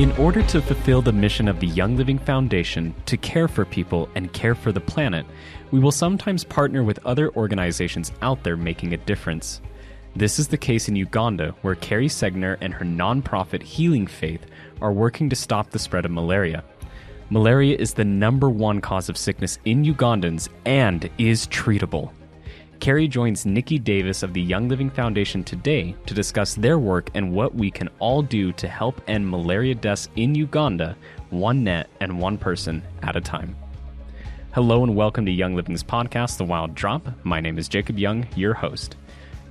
In order to fulfill the mission of the Young Living Foundation to care for people and care for the planet, we will sometimes partner with other organizations out there making a difference. This is the case in Uganda, where Kari Segner and her nonprofit Healing Faith are working to stop the spread of malaria. Malaria is the #1 cause of sickness in Ugandans and is treatable. Kari joins Nikki Davis of the Young Living Foundation today to discuss their work and what we can all do to help end malaria deaths in Uganda, one net and one person at a time. Hello and welcome to Young Living's podcast, The Wild Drop. My name is Jacob Young, your host.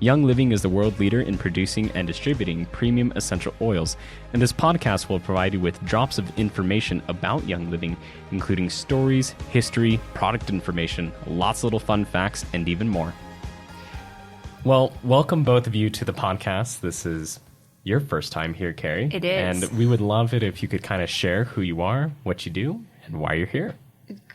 Young Living is the world leader in producing and distributing premium essential oils, and this podcast will provide you with drops of information about Young Living, including stories, history, product information, lots of little fun facts, and even more. Well, welcome both of you to the podcast. This is your first time here, Kari. It is. And we would love it if you could kind of share who you are, what you do, and why you're here.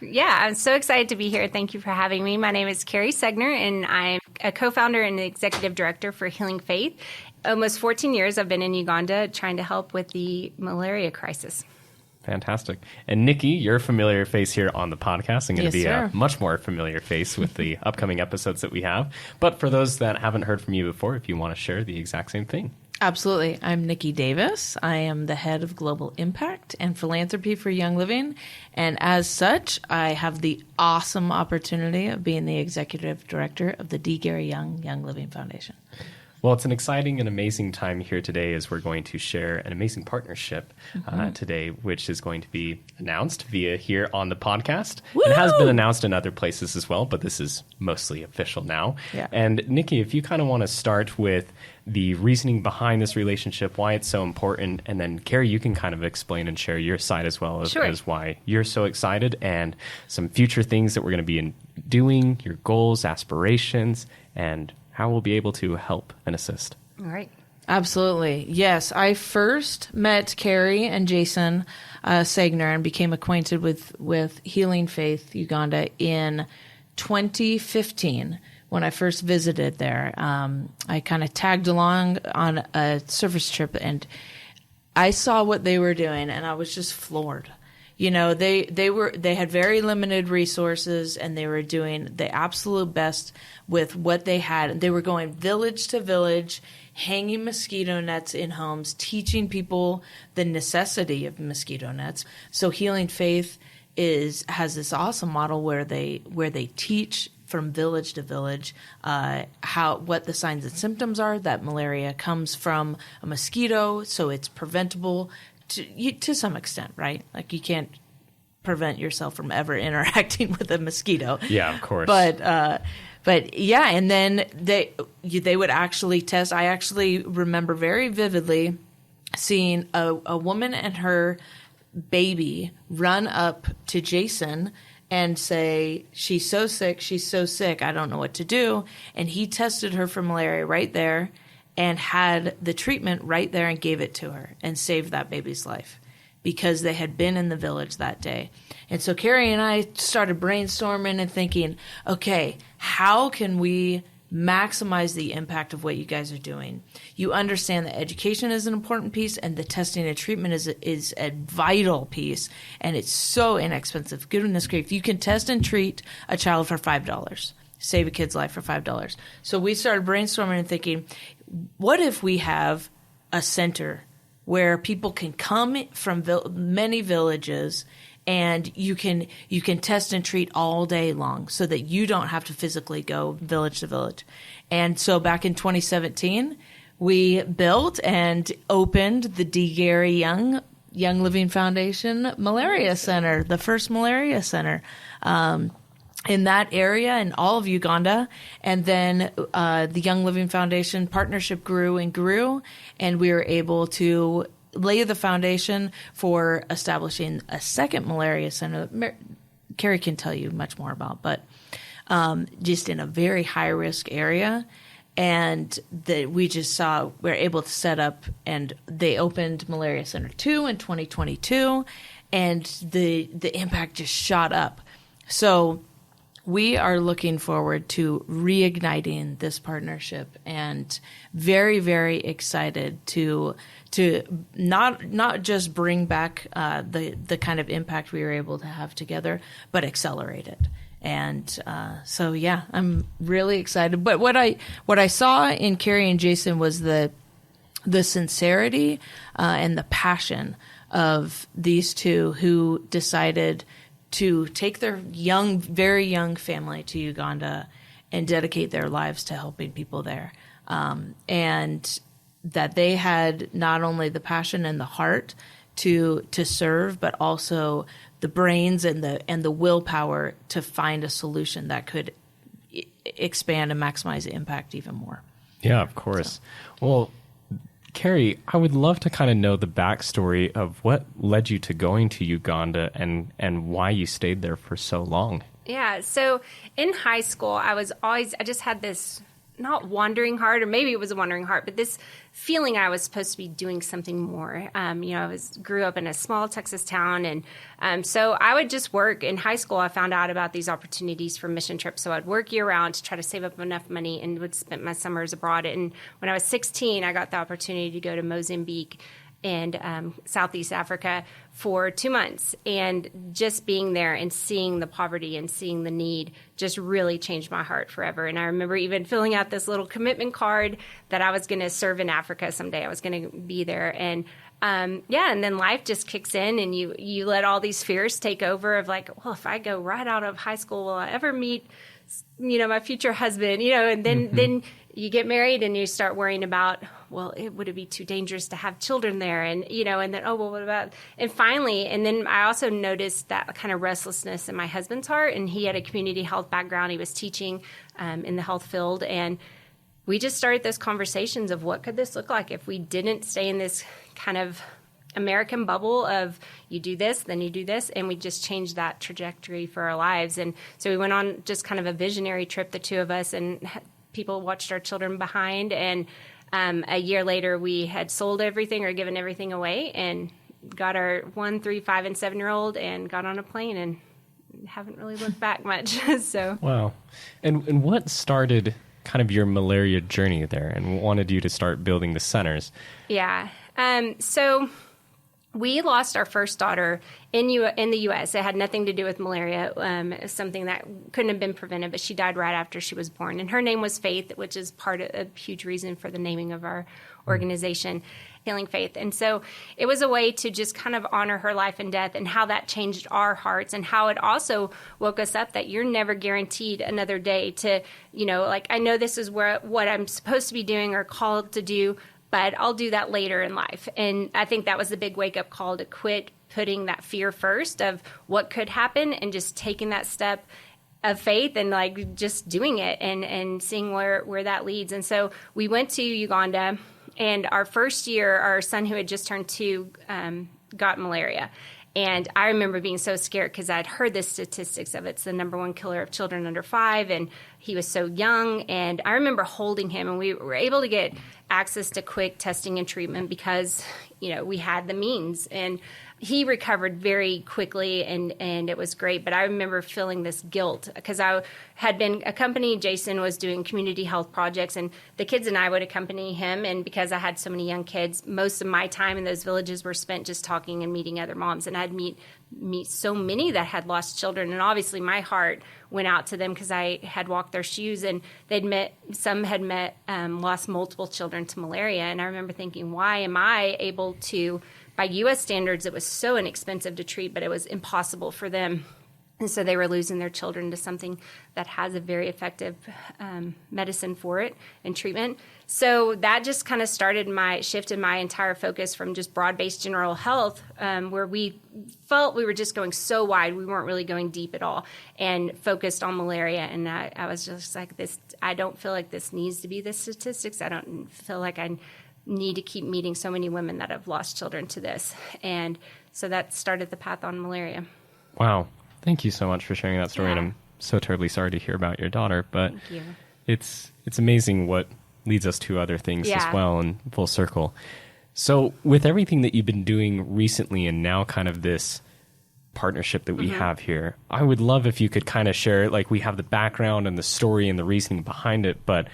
Yeah, I'm so excited to be here. Thank you for having me. My name is Kari Segner, and I'm a co-founder and executive director for Healing Faith. Almost 14 years I've been in Uganda trying to help with the malaria crisis. Fantastic. And Nikki, you're a familiar face here on the podcast and going to be sir. a much more familiar face with the upcoming episodes that we have. But for those that haven't heard from you before, if you want to share the exact same thing. Absolutely. I'm Nikki Davis. I am the head of Global Impact and Philanthropy for Young Living. And as such, I have the awesome opportunity of being the executive director of the D. Gary Young Young Living Foundation. Well, it's an exciting and amazing time here today as we're going to share an amazing partnership today, which is going to be announced via here on the podcast. Woo! It has been announced in other places as well, but this is mostly official now. Yeah. And Nikki, if you kind of want to start with the reasoning behind this relationship, why it's so important, and then Kari, you can kind of explain and share your side as well as why you're so excited and some future things that we're going to be doing, your goals, aspirations, and how we'll be able to help and assist. All right. Absolutely. Yes. I first met Kari and Jason Segner and became acquainted with Healing Faith Uganda in 2015 when I first visited there. I kind of tagged along on a service trip and I saw what they were doing and I was just floored. You know, they had very limited resources and they were doing the absolute best with what they had. They were going village to village, hanging mosquito nets in homes, teaching people the necessity of mosquito nets. So Healing Faith has this awesome model where they teach from village to village what the signs and symptoms are that malaria comes from a mosquito, so it's preventable to some extent, right? Like you can't prevent yourself from ever interacting with a mosquito. Yeah, of course. But yeah, and then they would actually test. I actually remember very vividly seeing a woman and her baby run up to Jason and say, she's so sick, I don't know what to do. And he tested her for malaria right there and had the treatment right there and gave it to her and saved that baby's life because they had been in the village that day. And so Kari and I started brainstorming and thinking, okay, how can we maximize the impact of what you guys are doing? You understand that education is an important piece and the testing and treatment is a vital piece, and it's so inexpensive. Goodness grief, you can test and treat a child for $5. Save a kid's life for $5. So we started brainstorming and thinking, what if we have a center where people can come from many villages and you can test and treat all day long so that you don't have to physically go village to village. And so back in 2017, we built and opened the D. Gary Young Living Foundation Malaria Center, the first malaria center in that area in all of Uganda. And then the Young Living Foundation partnership grew and grew, and we were able to lay the foundation for establishing a second malaria center that Kari can tell you much more about, but just in a very high-risk area. And we were able to set up, and they opened Malaria Center 2 in 2022, and the impact just shot up. So we are looking forward to reigniting this partnership, and very, very excited to not just bring back the kind of impact we were able to have together, but accelerate it. And so, yeah, I'm really excited. But what I saw in Kari and Jason was the sincerity and the passion of these two who decided to take their very young family to Uganda and dedicate their lives to helping people there. And that they had not only the passion and the heart to serve, but also the brains and the willpower to find a solution that could expand and maximize the impact even more. Yeah, of course. So. Well, Kari, I would love to kind of know the backstory of what led you to going to Uganda and why you stayed there for so long. Yeah, so in high school, I just had this not wandering heart, or maybe it was a wandering heart, but this feeling I was supposed to be doing something more. I grew up in a small Texas town, and so I would just work. In high school, I found out about these opportunities for mission trips, so I'd work year-round to try to save up enough money and would spend my summers abroad. And when I was 16, I got the opportunity to go to Mozambique and Southeast Africa for 2 months. And just being there and seeing the poverty and seeing the need just really changed my heart forever. And I remember even filling out this little commitment card that I was going to serve in Africa someday. I was going to be there. And and then life just kicks in, and you let all these fears take over of like, well, if I go right out of high school, will I ever meet, my future husband, and then you get married and you start worrying about, well, would it be too dangerous to have children there? And, and then, oh, well, what about, and finally, and then I also noticed that kind of restlessness in my husband's heart, and he had a community health background. He was teaching in the health field, and we just started those conversations of what could this look like if we didn't stay in this kind of American bubble of you do this, then you do this, and we just changed that trajectory for our lives. And so we went on just kind of a visionary trip, the two of us, and people watched our children behind. And a year later, we had sold everything or given everything away and got our 1, 3, 5, and 7-year-old and got on a plane and haven't really looked back much. So wow. And what started kind of your malaria journey there and wanted you to start building the centers? Yeah. So we lost our first daughter in the U.S. It had nothing to do with malaria. It was something that couldn't have been prevented, but she died right after she was born. And her name was Faith, which is part of a huge reason for the naming of our organization, Healing Faith. And so it was a way to just kind of honor her life and death and how that changed our hearts and how it also woke us up that you're never guaranteed another day to, I know this is what I'm supposed to be doing or called to do, but I'll do that later in life. And I think that was the big wake-up call to quit putting that fear first of what could happen and just taking that step of faith and just doing it and seeing where that leads. And so we went to Uganda, and our first year, our son who had just turned 2 got malaria. And I remember being so scared because I'd heard the statistics of it's the number 1 killer of children under 5, and he was so young. And I remember holding him, and we were able to get access to quick testing and treatment because, we had the means. And he recovered very quickly, and it was great. But I remember feeling this guilt because I had been accompanied. Jason was doing community health projects, and the kids and I would accompany him. And because I had so many young kids, most of my time in those villages were spent just talking and meeting other moms. And I'd meet so many that had lost children. And obviously my heart went out to them because I had walked their shoes, and some had lost multiple children to malaria. And I remember thinking, why am I able to, by U.S. standards, it was so inexpensive to treat, but it was impossible for them. And so they were losing their children to something that has a very effective medicine for it and treatment. So that just kind of shifted my entire focus from just broad-based general health, where we felt we were just going so wide, we weren't really going deep at all, and focused on malaria. And I was just like, I don't feel like this needs to be the statistics. I don't feel like I need to keep meeting so many women that have lost children to this. And so that started the path on malaria. Wow. Thank you so much for sharing that story. Yeah. And I'm so terribly sorry to hear about your daughter, but it's amazing what leads us to other things as well, and full circle. So with everything that you've been doing recently, and now kind of this partnership that we have here. I would love if you could kind of share, like, we have the background and the story and the reasoning behind it, but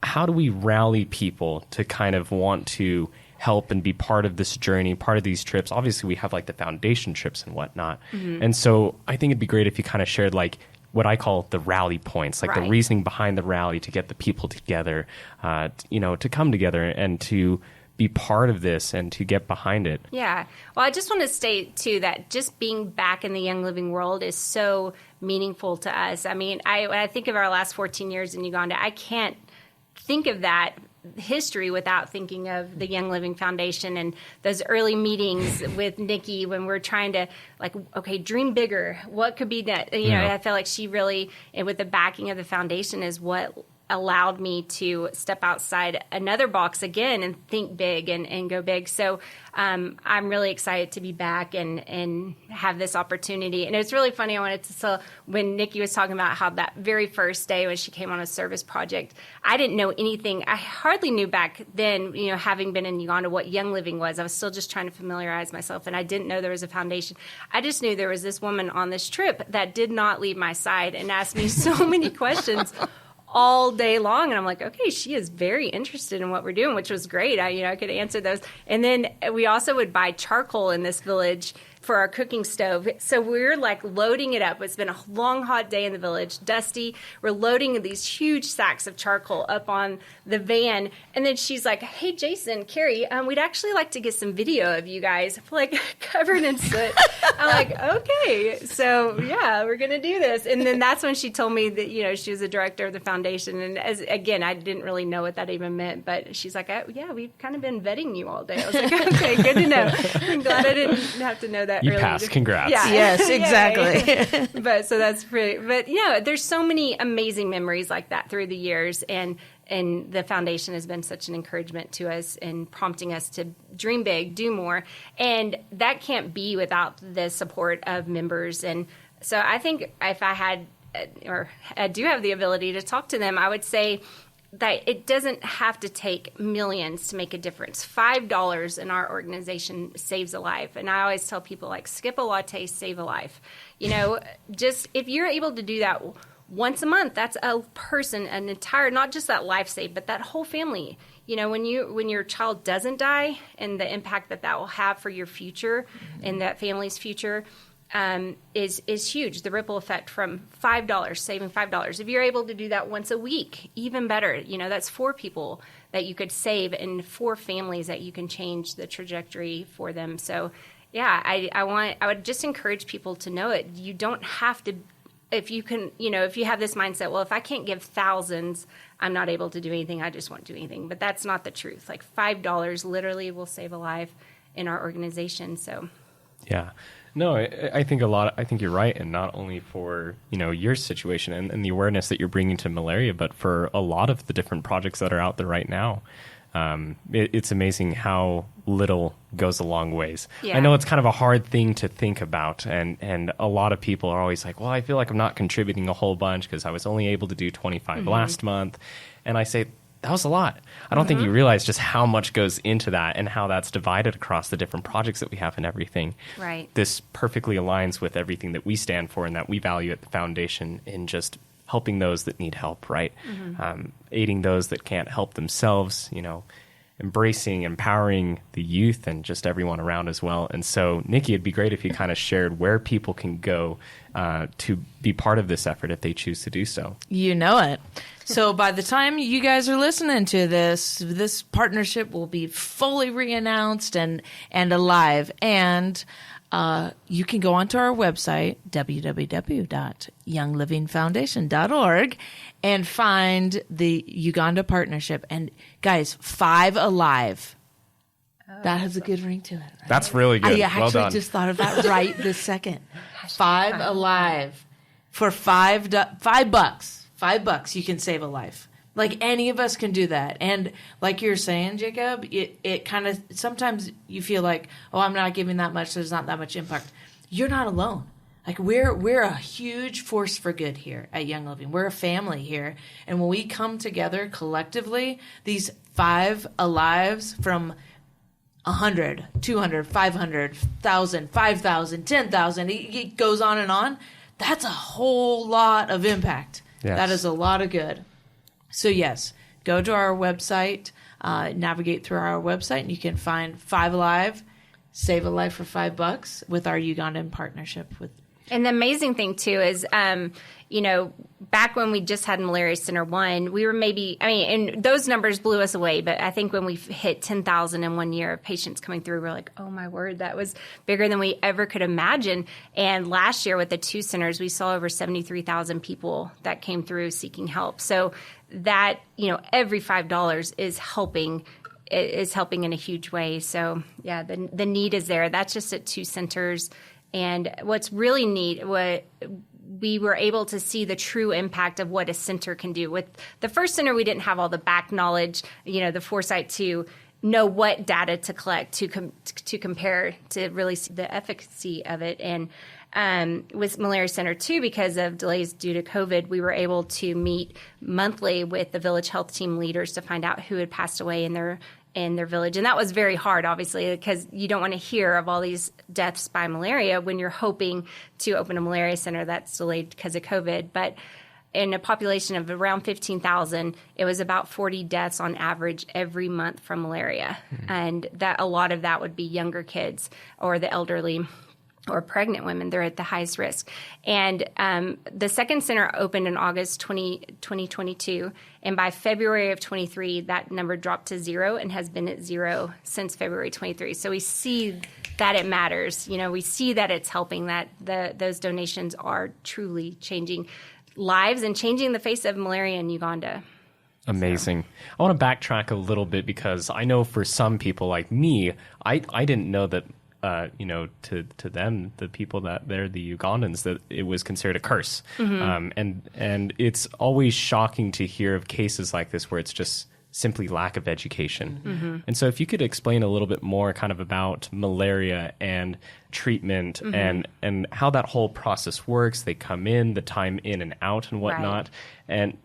how do we rally people to kind of want to help and be part of this journey, part of these trips? Obviously, we have like the foundation trips and whatnot. And so I think it'd be great if you kind of shared like what I call the rally points, like the reasoning behind the rally to get the people together, to come together and to be part of this and to get behind it. Yeah. Well, I just want to state, too, that just being back in the Young Living world is so meaningful to us. I mean, when I think of our last 14 years in Uganda, I can't think of that history without thinking of the Young Living Foundation and those early meetings with Nikki when we're trying to, like, okay, dream bigger. What could be that? I feel like she really, and with the backing of the foundation, is what allowed me to step outside another box again and think big and go big. So I'm really excited to be back and have this opportunity. And it's really funny. I wanted to tell when Nikki was talking about how that very first day when she came on a service project, I didn't know anything. I hardly knew back then, having been in Uganda, what Young Living was. I was still just trying to familiarize myself, and I didn't know there was a foundation. I just knew there was this woman on this trip that did not leave my side and asked me so many questions all day long. And I'm like, okay, she is very interested in what we're doing, which was great. I could answer those. And then we also would buy charcoal in this village for our cooking stove. So we're like loading it up. It's been a long, hot day in the village, dusty. We're loading these huge sacks of charcoal up on the van. And then she's like, hey, Jason, Kari, we'd actually like to get some video of you guys, like covered in soot. I'm like, okay, so yeah, we're going to do this. And then that's when she told me that, she was the director of the foundation. And again, I didn't really know what that even meant, but she's like, yeah, we've kind of been vetting you all day. I was like, okay, good to know. I'm glad I didn't have to know that. You passed. Congrats. Yeah. Yes, exactly. But so that's pretty. But there's so many amazing memories like that through the years, and the foundation has been such an encouragement to us and prompting us to dream big, do more, and that can't be without the support of members. And so I think if I had, or I do have the ability to talk to them, I would say that it doesn't have to take millions to make a difference. $5 in our organization saves a life. And I always tell people, like, skip a latte, save a life. Just if you're able to do that once a month, that's a person, an entire, not just that life saved, but that whole family. When your child doesn't die and the impact that will have for your future and that family's future, is huge. The ripple effect from $5, saving $5. If you're able to do that once a week, even better. That's 4 people that you could save and 4 families that you can change the trajectory for them. So, yeah, I would just encourage people to know it. You don't have to, if you can, if you have this mindset, well, if I can't give thousands, I'm not able to do anything. I just won't do anything. But that's not the truth. Like $5 literally will save a life in our organization. So, yeah. No, I think I think you're right, and not only for your situation and the awareness that you're bringing to malaria, but for a lot of the different projects that are out there right now. It's amazing how little goes a long ways. Yeah. I know it's kind of a hard thing to think about, and a lot of people are always like, well, I feel like I'm not contributing a whole bunch because I was only able to do 25 last month, and I say, that was a lot. I don't think you realize just how much goes into that and how that's divided across the different projects that we have and everything. Right. This perfectly aligns with everything that we stand for and that we value at the foundation in just helping those that need help, right? Aiding those that can't help themselves, embracing, empowering the youth and just everyone around as well. And so, Nikki, it'd be great if you kind of shared where people can go to be part of this effort if they choose to do so. You know it. So by the time you guys are listening to this partnership will be fully re-announced and alive. And you can go onto our website, www.younglivingfoundation.org, and find the Uganda partnership. And guys, 5 Alive. That has a good ring to it. Right? That's really good. I actually just thought of that right this second. 5 Alive. For $5. $5, you can save a life. Like, any of us can do that. And like you're saying, Jacob, it kind of, sometimes you feel like, oh, I'm not giving that much, so there's not that much impact. You're not alone. Like, we're a huge force for good here at Young Living. We're a family here. And when we come together collectively, these 5 Alives from 100, 200, 500, 1,000, 5,000, 10,000. It goes on and on. That's a whole lot of impact. Yes. That is a lot of good. So yes, go to our website, navigate through our website, and you can find 5 Alive, save a life for $5 with our Ugandan partnership with. And the amazing thing, too, is, back when we just had Malaria Center 1, we were and those numbers blew us away. But I think when we hit 10,000 in 1 year of patients coming through, we're like, oh, my word, that was bigger than we ever could imagine. And last year with the 2 centers, we saw over 73,000 people that came through seeking help. So that, every $5 is helping in a huge way. So, yeah, the need is there. That's just at 2 centers. And what's really neat, what we were able to see the true impact of what a center can do. With the first center, we didn't have all the back knowledge, the foresight to know what data to collect to compare to really see the efficacy of it. And with Malaria Center 2, because of delays due to COVID, we were able to meet monthly with the village health team leaders to find out who had passed away in their village. And that was very hard, obviously, because you don't want to hear of all these deaths by malaria when you're hoping to open a malaria center that's delayed because of COVID. But in a population of around 15,000, it was about 40 deaths on average every month from malaria. Mm-hmm. And that a lot of that would be younger kids or the elderly or pregnant women. They're at the highest risk. And the second center opened in August 2022. And by February of 23, that number dropped to 0 and has been at 0 since February 23. So we see that it matters. We see that it's helping, that those donations are truly changing lives and changing the face of malaria in Uganda. Amazing. I want to backtrack a little bit because I know for some people like me, I didn't know that to them, the people that they're the Ugandans, that it was considered a curse. Mm-hmm. And it's always shocking to hear of cases like this where it's just simply lack of education. Mm-hmm. And so if you could explain a little bit more kind of about malaria and treatment mm-hmm. and how that whole process works. They come in, the time in and out and whatnot. Right. And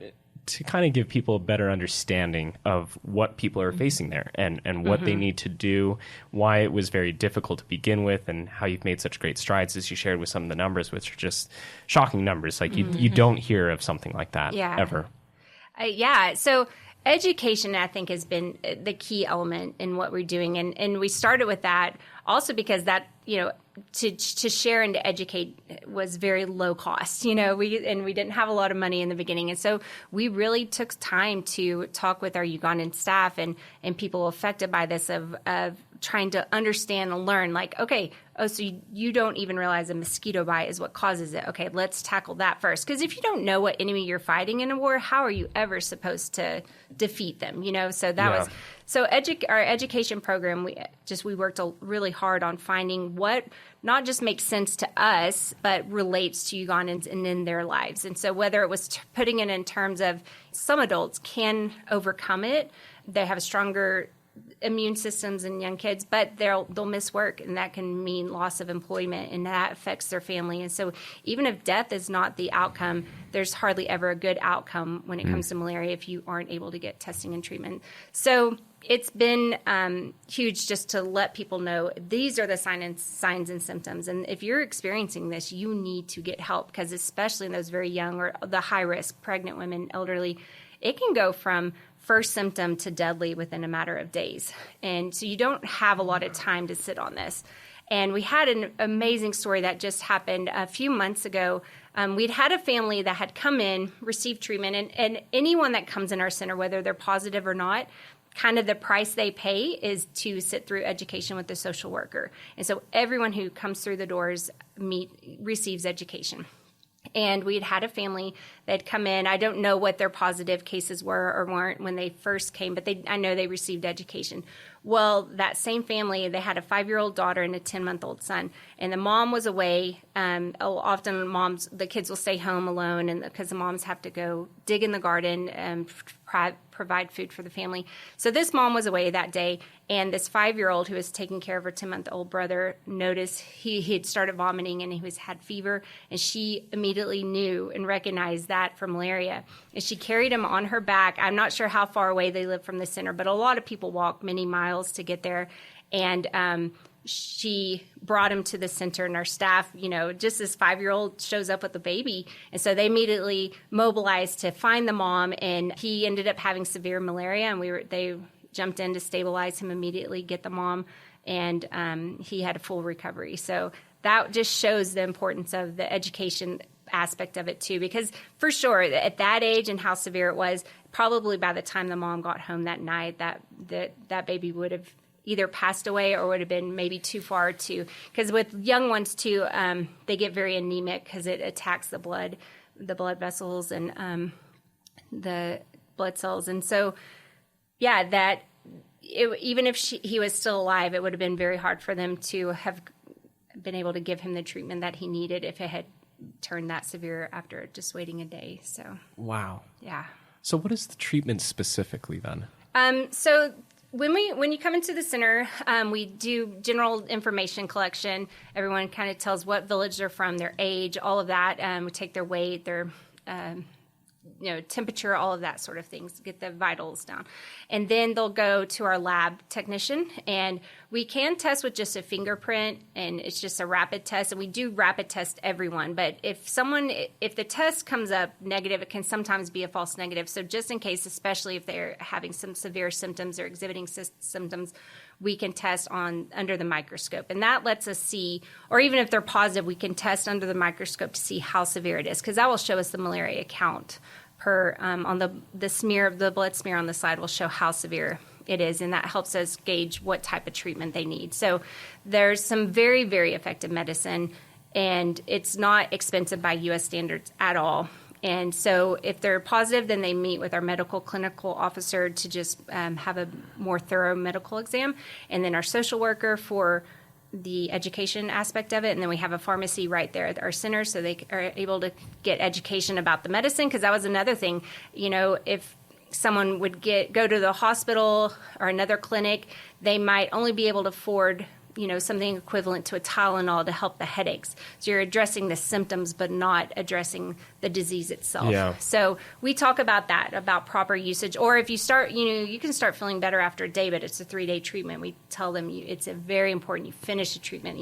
to kind of give people a better understanding of what people are facing there and what mm-hmm. they need to do, why it was very difficult to begin with, and how you've made such great strides as you shared with some of the numbers, which are just shocking numbers. Like mm-hmm. you don't hear of something like that ever. So education, I think, has been the key element in what we're doing. And we started with that also because that, to share and to educate was very low cost, we didn't have a lot of money in the beginning. And so we really took time to talk with our Ugandan staff and people affected by this of trying to understand and learn, like, okay, so you don't even realize a mosquito bite is what causes it. Okay, let's tackle that first. Because if you don't know what enemy you're fighting in a war, how are you ever supposed to defeat them? So that was... So our education program, we worked really hard on finding what not just makes sense to us, but relates to Ugandans and in their lives. And so whether it was putting it in terms of some adults can overcome it, they have stronger immune systems in young kids, but they'll miss work, and that can mean loss of employment, and that affects their family. And so even if death is not the outcome, there's hardly ever a good outcome when it comes to malaria if you aren't able to get testing and treatment. So it's been huge just to let people know these are the signs and symptoms. And if you're experiencing this, you need to get help, because especially in those very young or the high risk, pregnant women, elderly, it can go from first symptom to deadly within a matter of days. And so you don't have a lot of time to sit on this. And we had an amazing story that just happened a few months ago. We'd had a family that had come in, received treatment, and anyone that comes in our center, whether they're positive or not, kind of the price they pay is to sit through education with the social worker. And so everyone who comes through the doors receives education. And we'd had a family that had come in. I don't know what their positive cases were or weren't when they first came, but I know they received education. Well, that same family, they had a 5-year-old daughter and a 10-month-old son. And the mom was away. Often the kids will stay home alone, and because the moms have to go dig in the garden provide food for the family. So this mom was away that day, and this 5-year-old who was taking care of her 10-month-old brother noticed he had started vomiting and he had fever, and she immediately knew and recognized that for malaria. And she carried him on her back. I'm not sure how far away they live from the center, but a lot of people walk many miles to get there. And she brought him to the center, and our staff, just this 5-year-old shows up with the baby. And so they immediately mobilized to find the mom, and he ended up having severe malaria, and they jumped in to stabilize him immediately, get the mom, and he had a full recovery. So that just shows the importance of the education aspect of it too, because for sure at that age and how severe it was, probably by the time the mom got home that night, that baby would have either passed away or would have been maybe too far to, because with young ones too, they get very anemic because it attacks the blood vessels and the blood cells. And so, yeah, even if he was still alive, it would have been very hard for them to have been able to give him the treatment that he needed if it had turned that severe after just waiting a day. So, wow. Yeah. So what is the treatment specifically then? So when you come into the center, we do general information collection. Everyone kind of tells what village they're from, their age, all of that. We take their weight, their temperature, all of that sort of things, get the vitals down. And then they'll go to our lab technician, and we can test with just a fingerprint, and it's just a rapid test, and we do rapid test everyone. But if the test comes up negative, it can sometimes be a false negative. So just in case, especially if they're having some severe symptoms or exhibiting symptoms, we can test under the microscope. And that lets us see, or even if they're positive, we can test under the microscope to see how severe it is, because that will show us the malaria count on the smear, the blood smear on the side will show how severe it is, and that helps us gauge what type of treatment they need. So there's some very, very effective medicine, and it's not expensive by U.S. standards at all. And so if they're positive, then they meet with our medical clinical officer to just have a more thorough medical exam, and then our social worker for the education aspect of it. And then we have a pharmacy right there at our center, so they are able to get education about the medicine, because that was another thing. If someone would go to the hospital or another clinic, they might only be able to afford something equivalent to a Tylenol to help the headaches. So you're addressing the symptoms, but not addressing the disease itself. Yeah. So we talk about that, about proper usage. Or if you start, you can start feeling better after a day, but it's a 3-day treatment. We tell them it's very important you finish the treatment.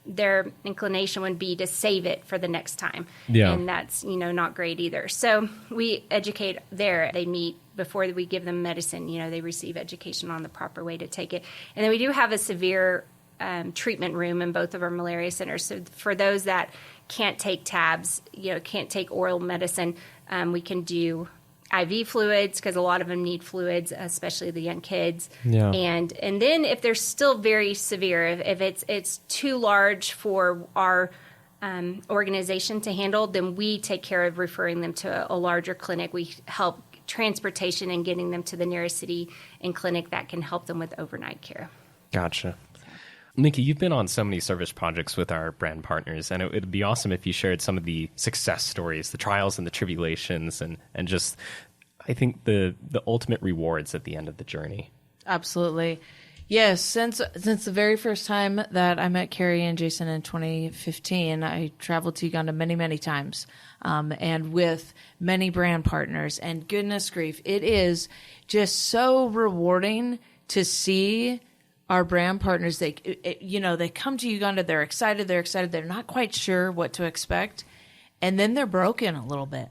Their inclination would be to save it for the next time. Yeah. And that's, not great either. So we educate there. They meet before we give them medicine. They receive education on the proper way to take it. And then we do have a severe treatment room in both of our malaria centers. So for those that can't take tabs, can't take oral medicine, we can do IV fluids, because a lot of them need fluids, especially the young kids. Yeah. And then if they're still very severe, if it's too large for our organization to handle, then we take care of referring them to a larger clinic. We help transportation and getting them to the nearest city and clinic that can help them with overnight care. Gotcha. Nikki, you've been on so many service projects with our brand partners, and it would be awesome if you shared some of the success stories, the trials and the tribulations, and just, I think, the ultimate rewards at the end of the journey. Absolutely. Yes, since the very first time that I met Kari and Jason in 2015, I traveled to Uganda many, many times, and with many brand partners. And goodness grief, it is just so rewarding to see our brand partners. They come to Uganda, they're excited, they're not quite sure what to expect, and then they're broken a little bit,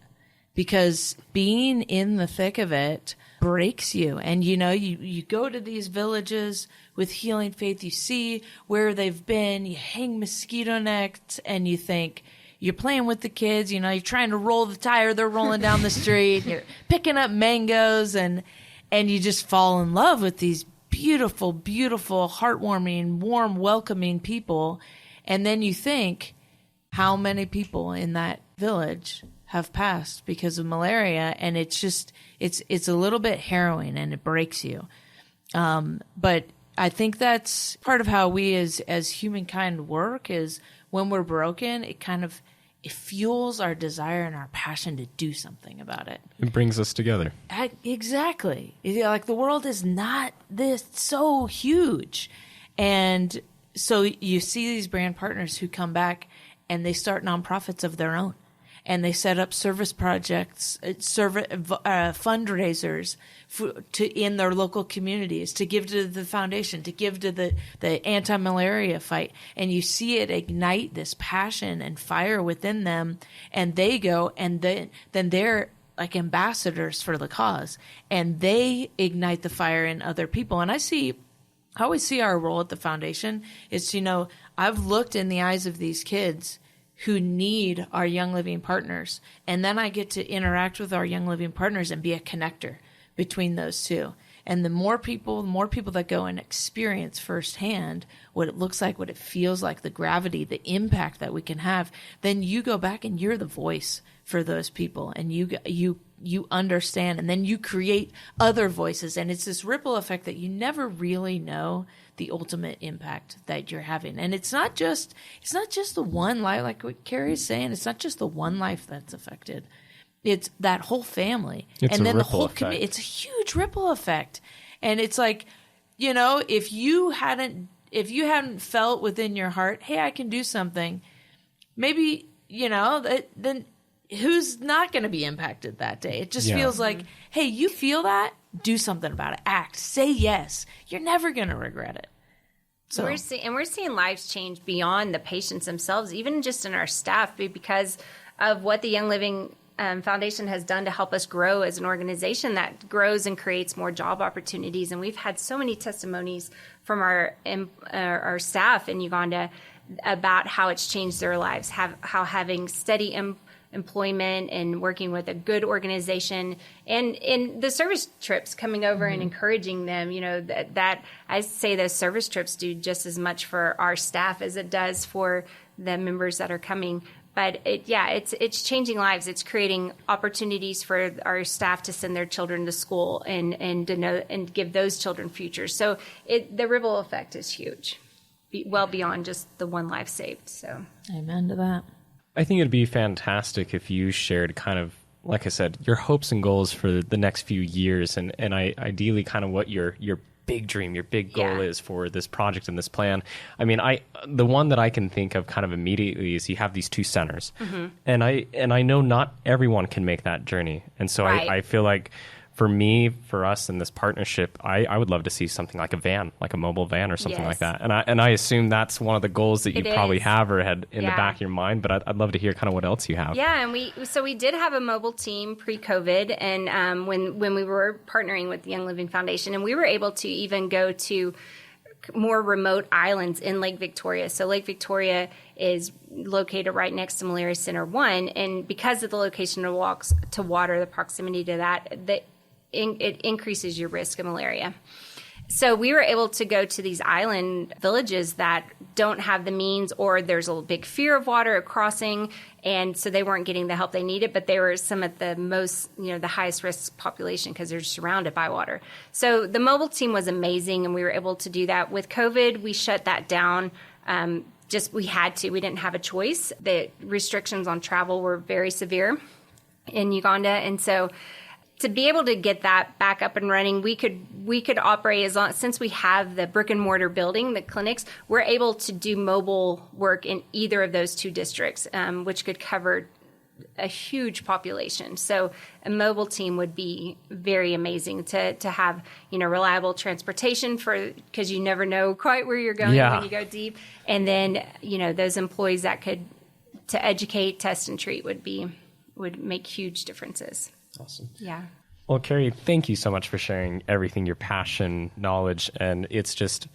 because being in the thick of it breaks you. And you go to these villages with Healing Faith, you see where they've been, you hang mosquito nets, and you think, you're playing with the kids, you're trying to roll the tire, they're rolling down the street, you're picking up mangoes, and you just fall in love with these beautiful, beautiful, heartwarming, warm, welcoming people. And then you think, how many people in that village have passed because of malaria? And it's just, it's a little bit harrowing, and it breaks you. But I think that's part of how we as humankind work, is when we're broken, it fuels our desire and our passion to do something about it. It brings us together. Exactly. Like the world is not this so huge. And so you see these brand partners who come back and they start nonprofits of their own. And they set up service projects, fundraisers in their local communities, to give to the foundation, to give to the anti-malaria fight. And you see it ignite this passion and fire within them. And they go, and then they're like ambassadors for the cause. And they ignite the fire in other people. And I always see our role at the foundation is, I've looked in the eyes of these kids who need our Young Living partners. And then I get to interact with our Young Living partners and be a connector between those two. And the more people that go and experience firsthand what it looks like, what it feels like, the gravity, the impact that we can have, then you go back and you're the voice for those people. And you understand, and then you create other voices. And it's this ripple effect that you never really know the ultimate impact that you're having. And it's not just the one life, like what Kari is saying, it's not just the one life that's affected. It's that whole family. And then the whole community. It's a huge ripple effect. And it's like, if you hadn't felt within your heart, hey, I can do something, maybe, then who's not going to be impacted that day? It just feels like, hey, you feel that? Do something about it. Act. Say yes. You're never going to regret it. So we're seeing lives change beyond the patients themselves, even just in our staff, because of what the Young Living Foundation has done to help us grow as an organization that grows and creates more job opportunities. And we've had so many testimonies from our staff in Uganda about how it's changed their lives, how having steady employment and working with a good organization, and in the service trips coming over and encouraging them, that I say those service trips do just as much for our staff as it does for the members that are coming. But it's changing lives. It's creating opportunities for our staff to send their children to school and to know and give those children futures. So the ripple effect is huge, well beyond just the one life saved. So amen to that. I think it'd be fantastic if you shared kind of, like I said, your hopes and goals for the next few years, and ideally kind of what your big dream, your big goal is for this project and this plan. I mean, the one that I can think of kind of immediately is you have these two centers, and I know not everyone can make that journey, and so I feel like for us in this partnership, I would love to see something like a van, like a mobile van or something like that. And I assume that's one of the goals that you probably have or had in the back of your mind, but I'd love to hear kind of what else you have. Yeah, and we did have a mobile team pre-COVID, and when we were partnering with the Young Living Foundation, and we were able to even go to more remote islands in Lake Victoria. So Lake Victoria is located right next to Malaria Center 1, and because of the location of walks to water, the proximity to that, it increases your risk of malaria. So we were able to go to these island villages that don't have the means, or there's a big fear of water crossing, and so they weren't getting the help they needed, but they were some of the most, the highest risk population because they're surrounded by water. So the mobile team was amazing, and we were able to do that. With COVID, we shut that down. We had to. We didn't have a choice. The restrictions on travel were very severe in Uganda, and so to be able to get that back up and running, we could operate since we have the brick and mortar building, the clinics, we're able to do mobile work in either of those two districts, which could cover a huge population. So a mobile team would be very amazing to have, reliable transportation because you never know quite where you're going when you go deep. And then, those employees that to educate, test, and treat would make huge differences. Awesome. Yeah. Well, Kari, thank you so much for sharing everything, your passion, knowledge, and it's just,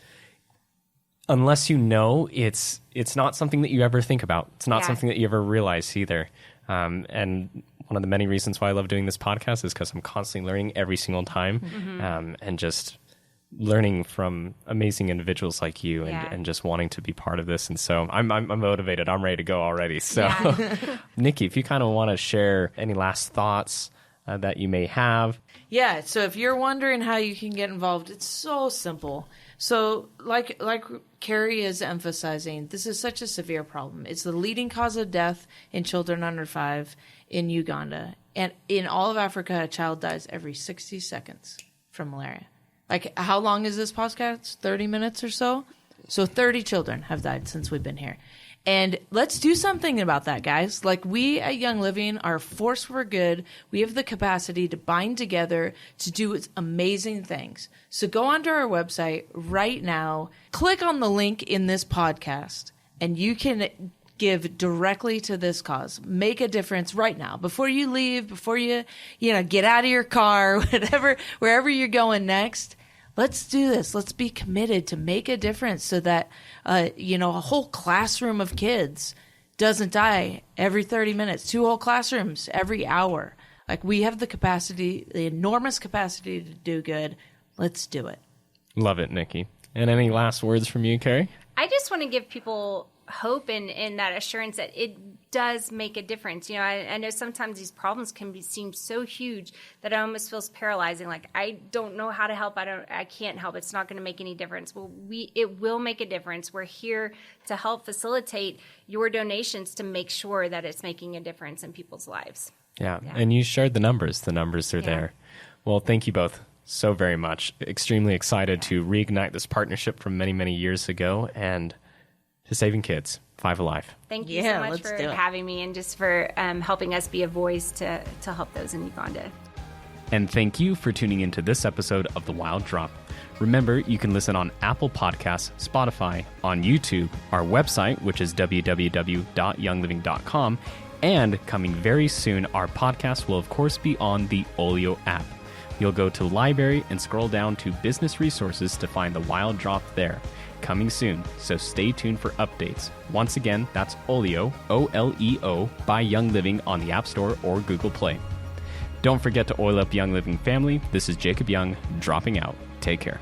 unless it's not something that you ever think about. It's not something that you ever realize either. And one of the many reasons why I love doing this podcast is because I'm constantly learning every single time, and just learning from amazing individuals like you, and just wanting to be part of this. And so I'm motivated. I'm ready to go already. So, Nikki, if you kind of want to share any last thoughts, that you may have. Yeah, so if you're wondering how you can get involved, it's so simple. So like Kari is emphasizing, this is such a severe problem. It's the leading cause of death in children under 5 in Uganda. And in all of Africa, a child dies every 60 seconds from malaria. Like, how long is this podcast? 30 minutes or so? So 30 children have died since we've been here. And let's do something about that, guys. Like, we at Young Living are a force for good. We have the capacity to bind together to do amazing things. So go onto our website right now, click on the link in this podcast, and you can give directly to this cause. Make a difference right now. Before you leave, before you get out of your car, whatever, wherever you're going next. Let's do this. Let's be committed to make a difference so that, a whole classroom of kids doesn't die every 30 minutes, 2 whole classrooms every hour. Like, we have the capacity, the enormous capacity to do good. Let's do it. Love it, Nikki. And any last words from you, Kari? I just want to give people hope and that assurance that it does make a difference. I know sometimes these problems can seem so huge that it almost feels paralyzing. Like, I don't know how to help. I can't help. It's not going to make any difference. Well, it will make a difference. We're here to help facilitate your donations to make sure that it's making a difference in people's lives. Yeah. And you shared the numbers. The numbers are there. Well, thank you both so very much. Extremely excited to reignite this partnership from many, many years ago and to saving kids. 5 Alive. Thank you so much for having me and just for helping us be a voice to help those in Uganda. And thank you for tuning into this episode of The Wild Drop. Remember, you can listen on Apple Podcasts, Spotify, on YouTube, our website, which is www.youngliving.com, and coming very soon, our podcast will of course be on the Olio app. You'll go to Library and scroll down to Business Resources to find The Wild Drop there. Coming soon, so stay tuned for updates. Once again, that's Olio, O-L-E-O, by Young Living on the App Store or Google Play. Don't forget to oil up Young Living family. This is Jacob Young, dropping out. Take care.